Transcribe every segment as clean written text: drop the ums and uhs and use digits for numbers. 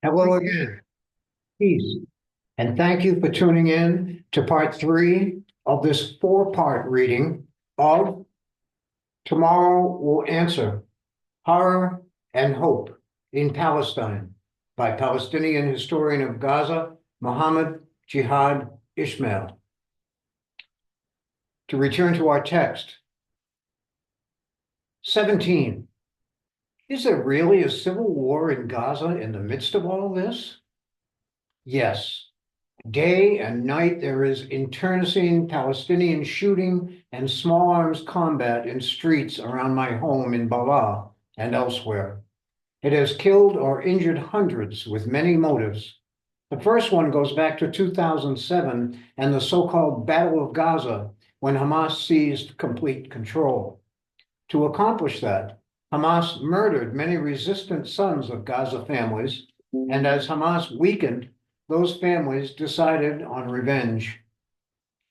Hello again, peace, and thank you for tuning in to part three of this four-part reading of Tomorrow Will Answer, Horror and Hope in Palestine by Palestinian historian of Gaza, Muhammad Jihad Ismael. To return to our text, 17. Is there really a civil war in Gaza in the midst of all this? Yes. Day and night, there is internecine Palestinian shooting and small arms combat in streets around my home in Balaa and elsewhere. It has killed or injured hundreds with many motives. The first one goes back to 2007 and the so-called Battle of Gaza, when Hamas seized complete control. To accomplish that, Hamas murdered many resistant sons of Gaza families, and as Hamas weakened, those families decided on revenge.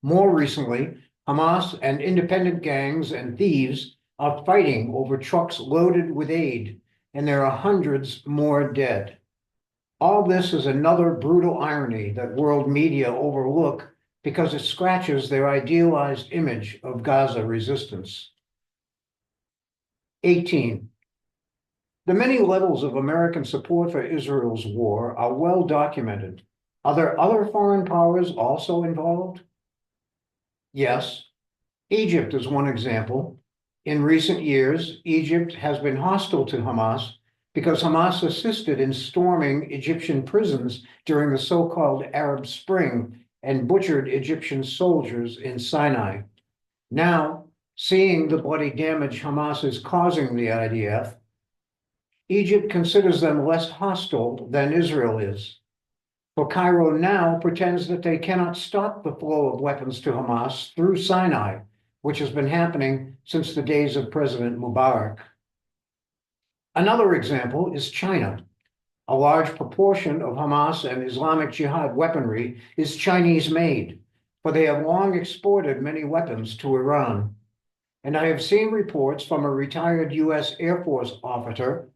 More recently, Hamas and independent gangs and thieves are fighting over trucks loaded with aid, and there are hundreds more dead. All this is another brutal irony that world media overlook because it scratches their idealized image of Gaza resistance. 18. The many levels of American support for Israel's war are well documented. Are there other foreign powers also involved? Yes. Egypt is one example. In recent years, Egypt has been hostile to Hamas because Hamas assisted in storming Egyptian prisons during the so-called Arab Spring and butchered Egyptian soldiers in Sinai. Now, seeing the bloody damage Hamas is causing the IDF, Egypt considers them less hostile than Israel is. For Cairo now pretends that they cannot stop the flow of weapons to Hamas through Sinai, which has been happening since the days of President Mubarak. Another example is China. A large proportion of Hamas and Islamic Jihad weaponry is Chinese-made, for they have long exported many weapons to Iran. And I have seen reports from a retired U.S. Air Force officer,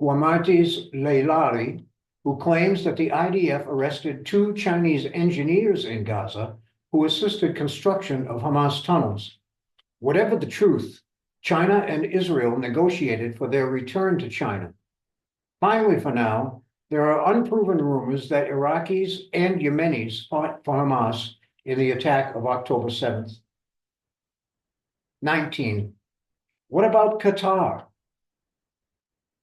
Guamartis Leilari, who claims that the IDF arrested 2 Chinese engineers in Gaza who assisted construction of Hamas tunnels. Whatever the truth, China and Israel negotiated for their return to China. Finally, for now, there are unproven rumors that Iraqis and Yemenis fought for Hamas in the attack of October 7th. 19. What about Qatar?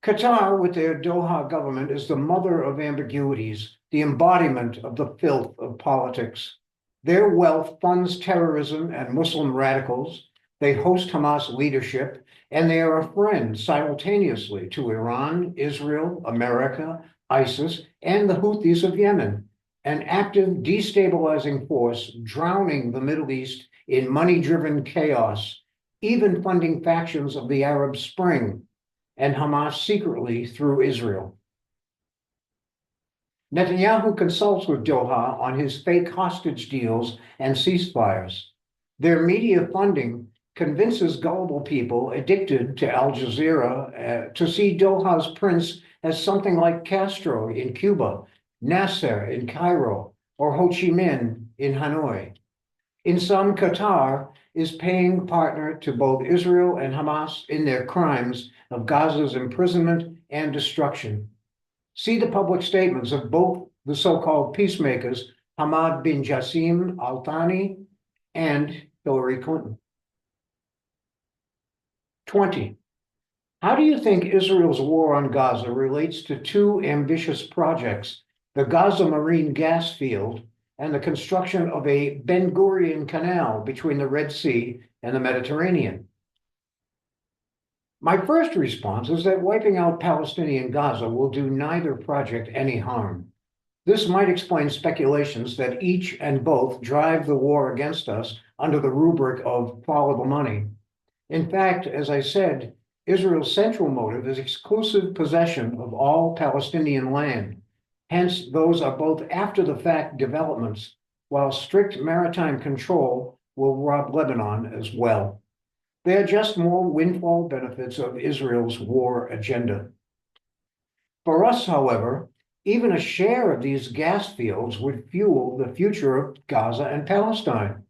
Qatar, with their Doha government, is the mother of ambiguities, the embodiment of the filth of politics. Their wealth funds terrorism and Muslim radicals. They host Hamas leadership, and they are a friend simultaneously to Iran, Israel, America, ISIS, and the Houthis of Yemen, an active destabilizing force drowning the Middle East in money-driven chaos, even funding factions of the Arab Spring, and Hamas secretly through Israel. Netanyahu consults with Doha on his fake hostage deals and ceasefires. Their media funding convinces gullible people addicted to Al Jazeera to see Doha's prince as something like Castro in Cuba, Nasser in Cairo, or Ho Chi Minh in Hanoi. In sum, Qatar is paying partner to both Israel and Hamas in their crimes of Gaza's imprisonment and destruction. See the public statements of both the so-called peacemakers, Hamad bin Jassim Al Thani and Hillary Clinton. 20. How do you think Israel's war on Gaza relates to 2 ambitious projects, the Gaza Marine Gas Field and the construction of a Ben Gurion Canal between the Red Sea and the Mediterranean? My first response is that wiping out Palestinian Gaza will do neither project any harm. This might explain speculations that each and both drive the war against us under the rubric of follow the money. In fact, as I said, Israel's central motive is exclusive possession of all Palestinian land. Hence, those are both after-the-fact developments, while strict maritime control will rob Lebanon as well. They are just more windfall benefits of Israel's war agenda. For us, however, Even a share of these gas fields would fuel the future of Gaza and Palestine.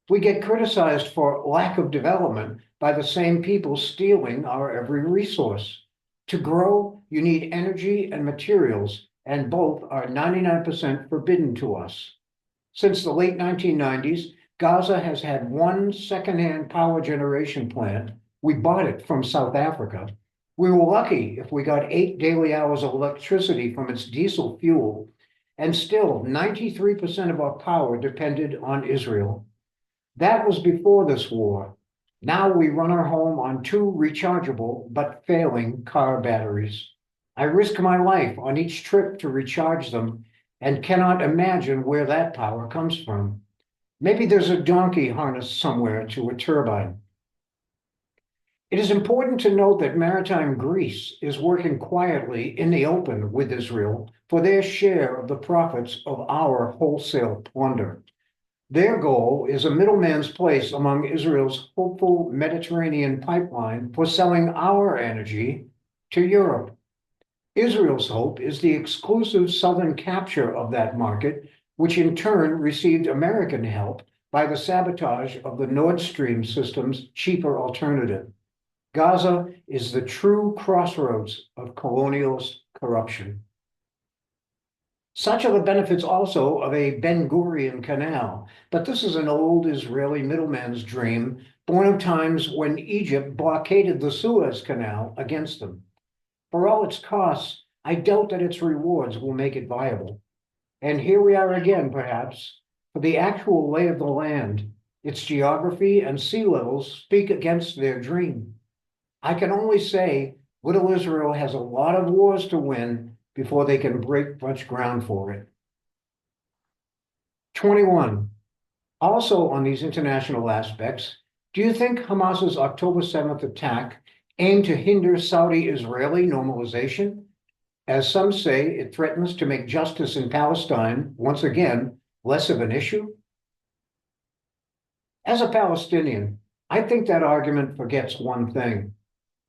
We get criticized for lack of development by the same people stealing our every resource. To grow, you need energy and materials, and both are 99% forbidden to us. Since the late 1990s, Gaza has had one secondhand power generation plant. We bought it from South Africa. We were lucky if we got 8 daily hours of electricity from its diesel fuel, and still 93% of our power depended on Israel. That was before this war. Now we run our home on 2 rechargeable but failing car batteries. I risk my life on each trip to recharge them and cannot imagine where that power comes from. Maybe there's a donkey harnessed somewhere to a turbine. It is important to note that maritime Greece is working quietly in the open with Israel for their share of the profits of our wholesale plunder. Their goal is a middleman's place among Israel's hopeful Mediterranean pipeline for selling our energy to Europe. Israel's hope is the exclusive southern capture of that market, which in turn received American help by the sabotage of the Nord Stream system's cheaper alternative. Gaza is the true crossroads of colonialist corruption. Such are the benefits also of a Ben Gurion canal, but this is an old Israeli middleman's dream, born of times when Egypt blockaded the Suez Canal against them. For all its costs, I doubt that its rewards will make it viable. And here we are again, perhaps, for the actual lay of the land. Its geography and sea levels speak against their dream. I can only say little Israel has a lot of wars to win before they can break much ground for it. 21. Also on these international aspects, do you think Hamas's October 7th attack aimed to hinder Saudi-Israeli normalization? As some say, it threatens to make justice in Palestine, once again, less of an issue? As a Palestinian, I think that argument forgets one thing.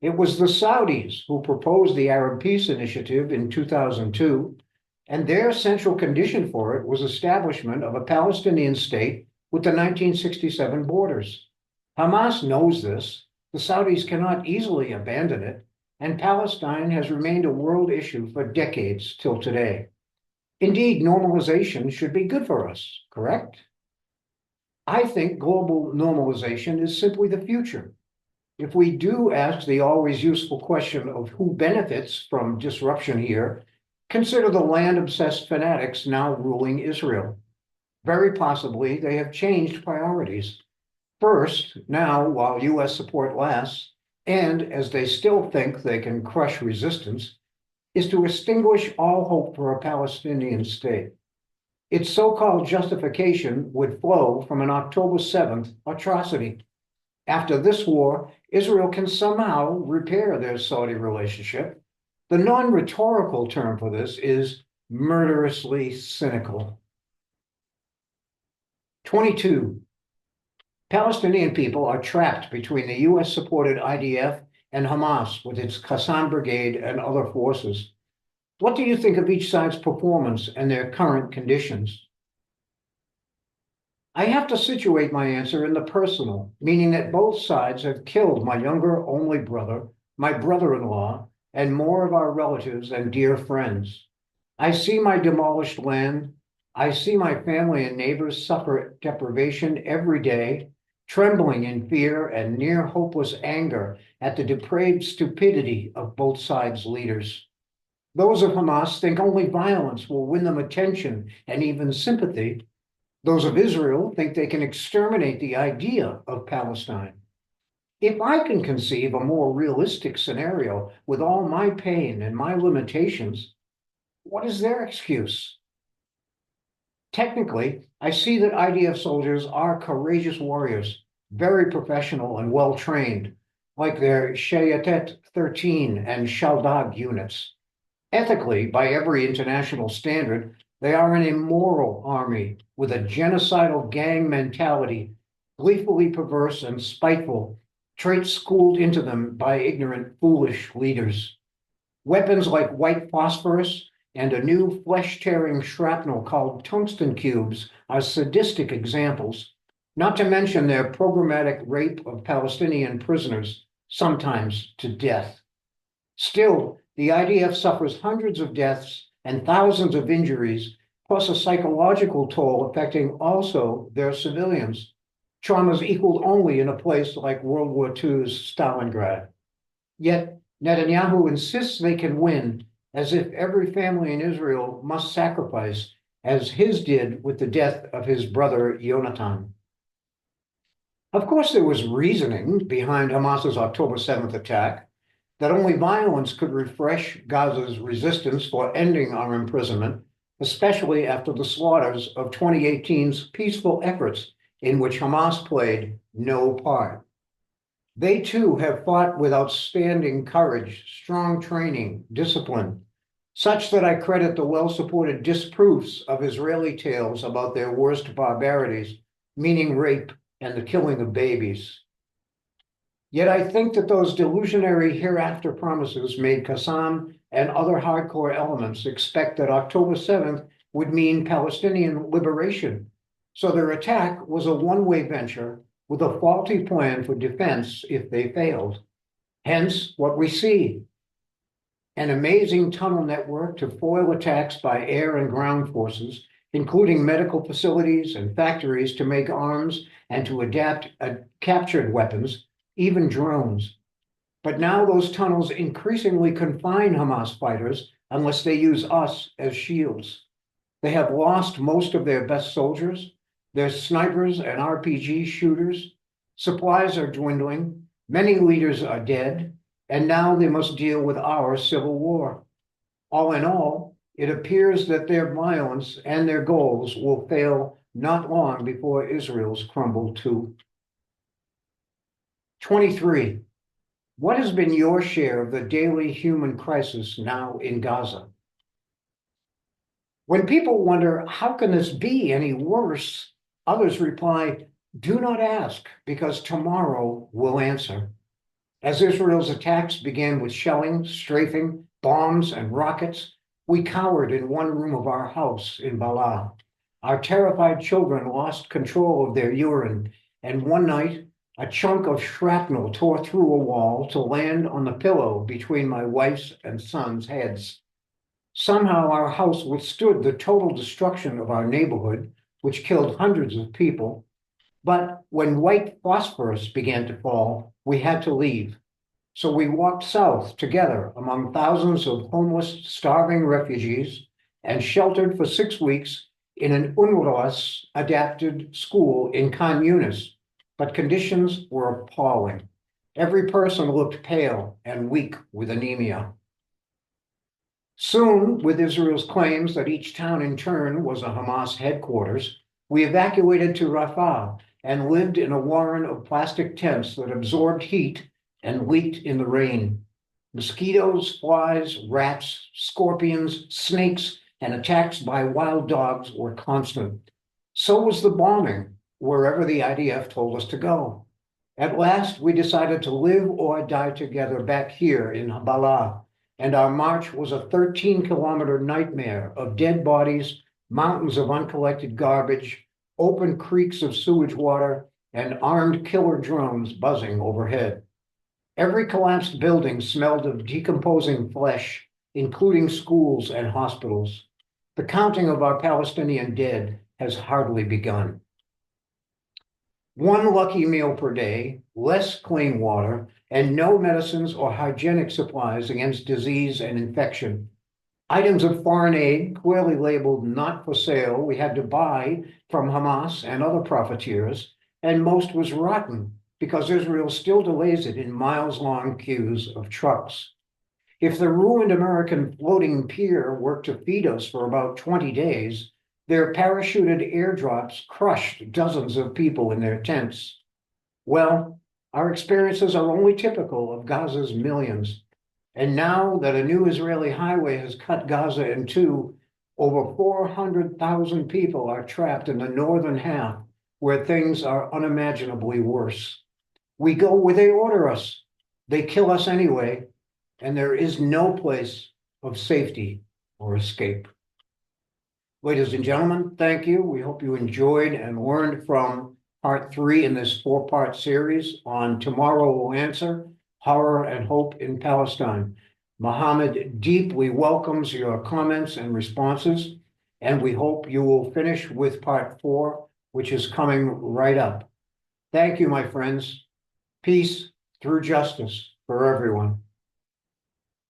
It was the Saudis who proposed the Arab Peace Initiative in 2002, and their central condition for it was establishment of a Palestinian state with the 1967 borders. Hamas knows this. The Saudis cannot easily abandon it, and Palestine has remained a world issue for decades till today. Indeed, normalization should be good for us, correct? I think global normalization is simply the future. If we do ask the always useful question of who benefits from disruption here, consider the land-obsessed fanatics now ruling Israel. Very possibly they have changed priorities. First, now, while US support lasts, and as they still think they can crush resistance, is to extinguish all hope for a Palestinian state. Its so-called justification would flow from an October 7th atrocity. After this war, Israel can somehow repair their Saudi relationship. The non-rhetorical term for this is murderously cynical. 22. Palestinian people are trapped between the US-supported IDF and Hamas with its Qassam Brigade and other forces. What do you think of each side's performance and their current conditions? I have to situate my answer in the personal, meaning that both sides have killed my younger only brother, my brother-in-law, and more of our relatives and dear friends. I see my demolished land. I see my family and neighbors suffer deprivation every day, trembling in fear and near hopeless anger at the depraved stupidity of both sides' leaders. Those of Hamas think only violence will win them attention and even sympathy. Those of Israel think they can exterminate the idea of Palestine. If I can conceive a more realistic scenario with all my pain and my limitations, what is their excuse? Technically, I see that IDF soldiers are courageous warriors, very professional and well-trained, like their Shayatet 13 and Shaldag units. Ethically, by every international standard, they are an immoral army with a genocidal gang mentality, gleefully perverse and spiteful, traits schooled into them by ignorant, foolish leaders. Weapons like white phosphorus and a new flesh-tearing shrapnel called tungsten cubes are sadistic examples, not to mention their programmatic rape of Palestinian prisoners, sometimes to death. Still, the IDF suffers hundreds of deaths and thousands of injuries, plus a psychological toll affecting also their civilians, traumas equaled only in a place like World War II's Stalingrad. Yet Netanyahu insists they can win, as if every family in Israel must sacrifice, as his did with the death of his brother Yonatan. Of course, there was reasoning behind Hamas's October 7th attack, that only violence could refresh Gaza's resistance for ending our imprisonment, especially after the slaughters of 2018's peaceful efforts in which Hamas played no part. They too have fought with outstanding courage, strong training, discipline, such that I credit the well-supported disproofs of Israeli tales about their worst barbarities, meaning rape and the killing of babies. Yet I think that those delusionary hereafter promises made Qassam and other hardcore elements expect that October 7th would mean Palestinian liberation. So their attack was a one-way venture with a faulty plan for defense if they failed. Hence what we see: an amazing tunnel network to foil attacks by air and ground forces, including medical facilities and factories to make arms and to adapt captured weapons, even drones. But now those tunnels increasingly confine Hamas fighters unless they use us as shields. They have lost most of their best soldiers, their snipers and RPG shooters. Supplies are dwindling, many leaders are dead, and now they must deal with our civil war. All in all, it appears that their violence and their goals will fail not long before Israel's crumble too. 23. What has been your share of the daily human crisis now in Gaza? When people wonder, how can this be any worse? Others reply, do not ask, because tomorrow will answer. As Israel's attacks began with shelling, strafing, bombs, and rockets, we cowered in one room of our house in Balad. Our terrified children lost control of their urine, and one night, a chunk of shrapnel tore through a wall to land on the pillow between my wife's and son's heads. Somehow our house withstood the total destruction of our neighborhood, which killed hundreds of people. But when white phosphorus began to fall, we had to leave. So we walked south together among thousands of homeless, starving refugees and sheltered for 6 weeks in an UNRWA adapted school in Khan Yunis. But conditions were appalling. Every person looked pale and weak with anemia. Soon, with Israel's claims that each town in turn was a Hamas headquarters, we evacuated to Rafah and lived in a warren of plastic tents that absorbed heat and leaked in the rain. Mosquitoes, flies, rats, scorpions, snakes, and attacks by wild dogs were constant. So was the bombing, wherever the IDF told us to go. At last, we decided to live or die together back here in Balad, and our march was a 13-kilometer nightmare of dead bodies, mountains of uncollected garbage, open creeks of sewage water, and armed killer drones buzzing overhead. Every collapsed building smelled of decomposing flesh, including schools and hospitals. The counting of our Palestinian dead has hardly begun. One lucky meal per day, less clean water, and no medicines or hygienic supplies against disease and infection. Items of foreign aid, clearly labeled not for sale, we had to buy from Hamas and other profiteers, and most was rotten because Israel still delays it in miles-long queues of trucks. If the ruined American floating pier worked to feed us for about 20 days, their parachuted airdrops crushed dozens of people in their tents. Well, our experiences are only typical of Gaza's millions. And now that a new Israeli highway has cut Gaza in two, over 400,000 people are trapped in the northern half, where things are unimaginably worse. We go where they order us. They kill us anyway, and there is no place of safety or escape. Ladies and gentlemen, thank you. We hope you enjoyed and learned from part 3 in this 4-part series on Tomorrow Will Answer, Horror and Hope in Palestine. Muhammad deeply welcomes your comments and responses, and we hope you will finish with part 4, which is coming right up. Thank you, my friends. Peace through justice for everyone.